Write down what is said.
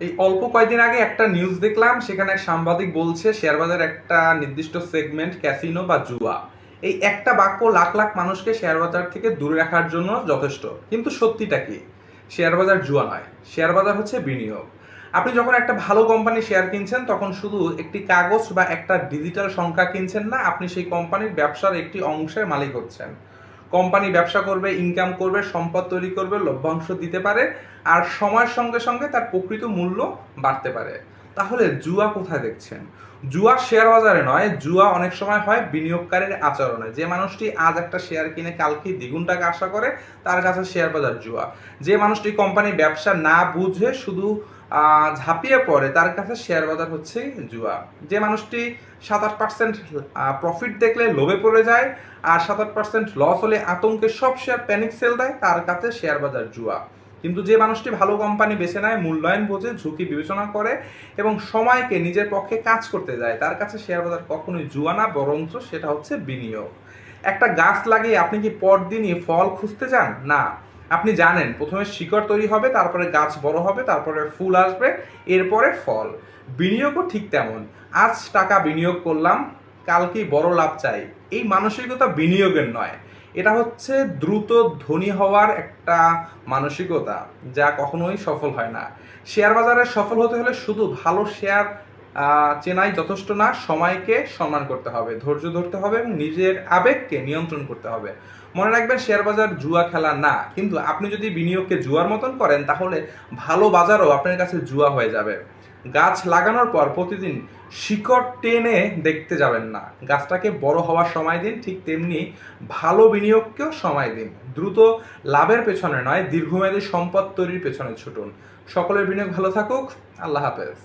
এই অল্প কয়েকদিন আগে একটা নিউজ দেখলাম, সেখানে এক সাংবাদিক বলছে শেয়ার বাজার একটা নির্দিষ্ট সেগমেন্ট ক্যাসিনো বা জুয়া। এই একটা বাক্য লাখ লাখ মানুষকে শেয়ার বাজার থেকে দূরে রাখার জন্য যথেষ্ট। কিন্তু সত্যিটা কি? শেয়ার বাজার জুয়া নয়, শেয়ার বাজার হচ্ছে বিনিয়োগ। আপনি যখন একটা ভালো কোম্পানি শেয়ার কিনছেন, তখন শুধু একটি কাগজ বা একটা ডিজিটাল সংখ্যা কিনছেন না, আপনি সেই কোম্পানির ব্যবসার একটি অংশের মালিক হচ্ছেন। কোম্পানি ব্যবসা করবে, ইনকাম করবে, সম্পদ তৈরি করবে, লভ্যাংশ দিতে পারে, আর সময়ের সঙ্গে সঙ্গে তার প্রকৃত মূল্য বাড়তে পারে। তাহলে জুয়া কোথায় দেখছেন? জুয়া শেয়ার বাজারে নয়, জুয়া অনেক সময় হয় বিনিয়োগকারীর আচরণে। যে মানুষটি আজ একটা শেয়ার কিনে কালকে দ্বিগুণ টাকা আশা করে, তার কাছে শেয়ার বাজার জুয়া। যে মানুষটি কোম্পানির ব্যবসা না বুঝে শুধু ঝাঁপিয়ে পড়ে, তার কাছে শেয়ার বাজার হচ্ছে জুয়া। যে মানুষটি 7-8% প্রফিট দেখলে লোভে পড়ে যায়, আর 7-8% লস হলে আতঙ্কে সব শেয়ার প্যানিক সেল দেয়, তার কাছে শেয়ার বাজার জুয়া। কিন্তু যে মানুষটি ভালো কোম্পানি বেছে নেয়, মূল্যায়ন বোঝে, ঝুঁকি বিবেচনা করে এবং সময়কে নিজের পক্ষে কাজ করতে যায়, তার কাছে শেয়ার বাজার কখনোই জুয়া না, বরঞ্চ সেটা হচ্ছে বিনিয়োগ। একটা গাছ লাগিয়ে আপনি কি পরদিনই ফল খুঁজতে যান? না। আপনি জানেন প্রথমে শিকড় তৈরি হবে, তারপরে গাছ বড় হবে, তারপরে ফুল আসবে, এরপরে ফল। বিনিয়োগও ঠিক তেমন। আজ টাকা বিনিয়োগ করলাম, কালকেই বড় লাভ চাই, এই মানসিকতা বিনিয়োগের নয়। এটা হচ্ছে দ্রুত ধনী হওয়ার একটা মানসিকতা, যা কখনোই সফল হয় না। শেয়ার বাজারে সফল হতে হলে শুধু ভালো শেয়ার চেনাই যথেষ্ট না, সময়কে সম্মান করতে হবে, ধৈর্য ধরতে হবে এবং নিজের আবেগকে নিয়ন্ত্রণ করতে হবে। মনে রাখবেন, শেয়ার বাজার জুয়া খেলা না, কিন্তু আপনি যদি বিনিয়োগকে জুয়ার মতন করেন, তাহলে ভালো বাজারও আপনার কাছে জুয়া হয়ে যাবে। গাছ লাগানোর পর প্রতিদিন শিকড় টেনে দেখতে যাবেন না, গাছটাকে বড় হওয়ার সময় দিন। ঠিক তেমনি ভালো বিনিয়োগকেও সময় দিন। দ্রুত লাভের পেছনে নয়, দীর্ঘমেয়াদী সম্পদ তৈরির পেছনে ছুটুন। সকলের বিনিয়োগ ভালো থাকুক। আল্লাহ হাফেজ।